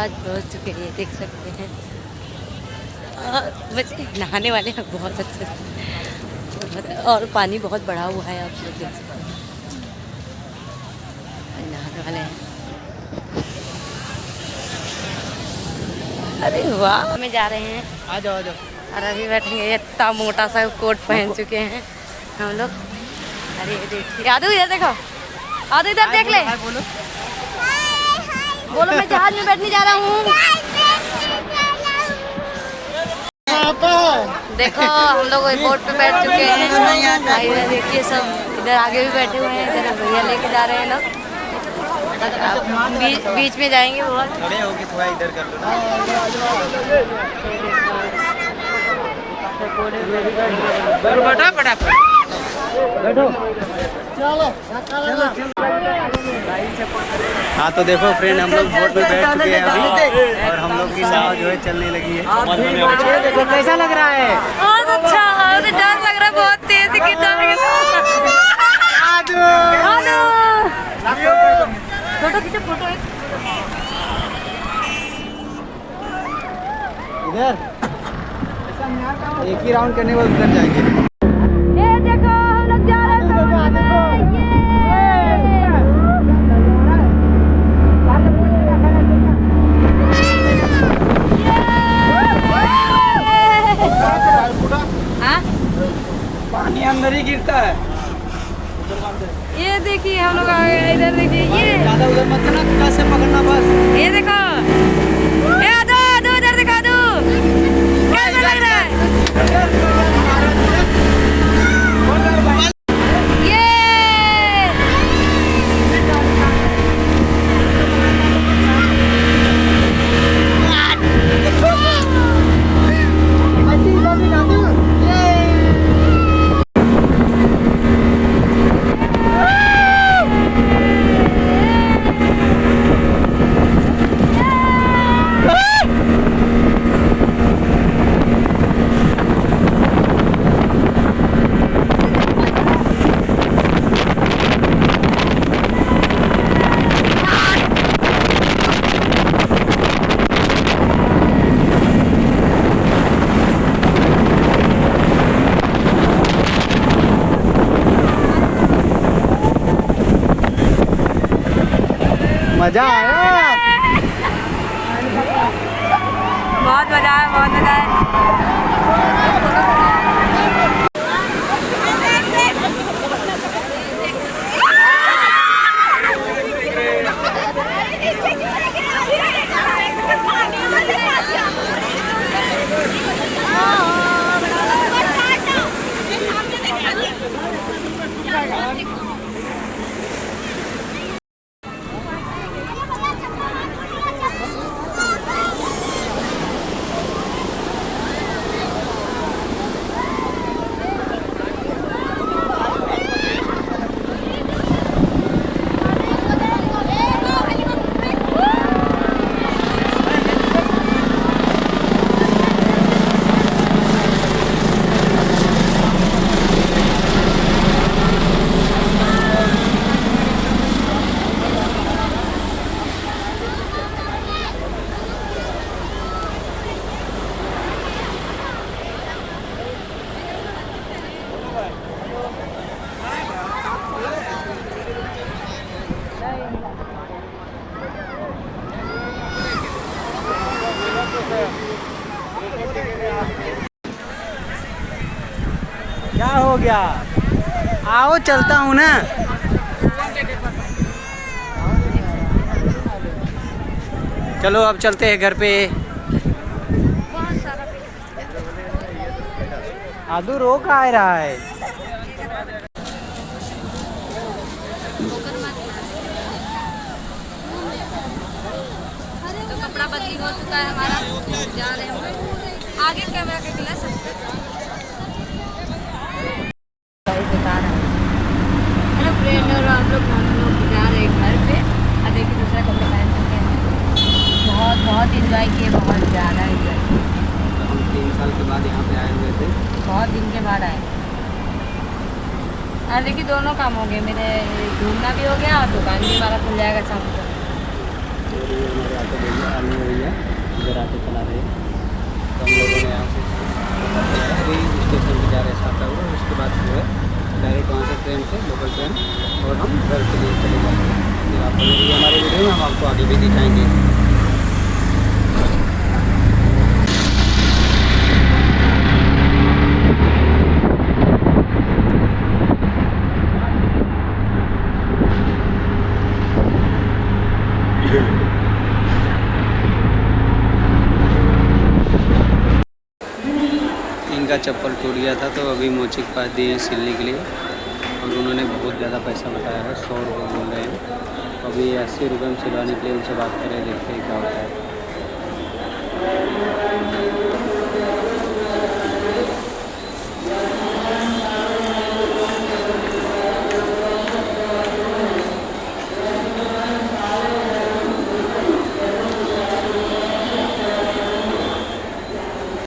पास पहुँच चुके हैं, देख सकते हैं। बच्चे नहाने वाले हैं, बहुत अच्छे। और पानी बहुत बड़ा हुआ है, आप लोग देख सकते हैं, नहाने वाले हैं। अरे वाह, हमें जा रहे हैं, आ जाओ आ जाओ। और अभी बैठेंगे। इतना मोटा सा कोट पहन चुके हैं हम लोग। अरे देखिए, आदू इधर देखो, आदू इधर देख ले। बोलो बोलो मैं जहाज में बैठने जा रहा हूँ। देखो हम लोग बोट पे बैठ चुके हैं। इधर देखिए सब, इधर आगे भी बैठे हुए हैं, इधर भैया लेके जा रहे हैं लोग। बीच में जाएंगे बहुत। खड़े होके थोड़ा इधर कर लो ना। बैठो चलो। हाँ तो देखो फ्रेंड, हम लोग बोट में बैठ चुके हैं अभी, और हम लोग की नाव जो है चलने लगी है। देखो कैसा लग रहा है? बहुत अच्छा, डर लग रहा है बहुत तेज की फोटो खींचो, फोटो इधर एक ही राउंड करने के बाद उतर जाएंगे। ये देखो हम लोग जा रहे हैं समुद्र में। पानी अंदर ही गिरता है। ये देखिए हम लोग आ गए, इधर देखिए, ये ज्यादा उधर मत करना, कैसे पकड़ना बस। ये देखो, ये आदू इधर दिखा दो, कैसा लग रहा है? ये मजा आया, बहुत मजा आया, बहुत मजा आया। क्या हो गया? आओ चलता हूँ ना। चलो अब चलते हैं घर पे। आदू रो का आ रहा है। तो कपड़ा बदली हो चुका है हमारा, जा रहे हैं आगे कैमरा के गिलास बता रहा है। हेलो फ्रेंड, और आप लोग हम लोग जा रहे हैं घर पे। और देखिए दूसरा कपड़ा पहन चुके हैं, बहुत इंजॉय किए, बहुत ज़्यादा इंजॉय किए। हम 3 साल के बाद यहाँ पे आए हुए थे, बहुत दिन के बाद आए। और देखिए दोनों काम हो गए, मेरे घूमना भी हो गया और दुकान भी हमारा खुल जाएगा शाम को। हो रही है हमारे ऑटो भैया आने हुई है, इधर ऑटो चला रहे हैं। तो हम लोगों ने यहाँ से अभी स्टेशन पर जा रहे हैं सात हुआ, उसके बाद जो है डायरेक्ट वहाँ से ट्रेन से लोकल ट्रेन और हम घर के लिए चले जाते हैं। फिर आप बने रहिए हमारे वीडियो में, हम आपको आगे भी दिखाएंगे। इनका चप्पल टूट गया था तो अभी मोची के पास दिए सिलने के लिए, और उन्होंने बहुत ज़्यादा पैसा बताया है, 100 रुपये बोल रहे हैं। अभी 80 रुपये में सिलवाने के लिए उनसे बात करें, देखते हैं क्या होता है।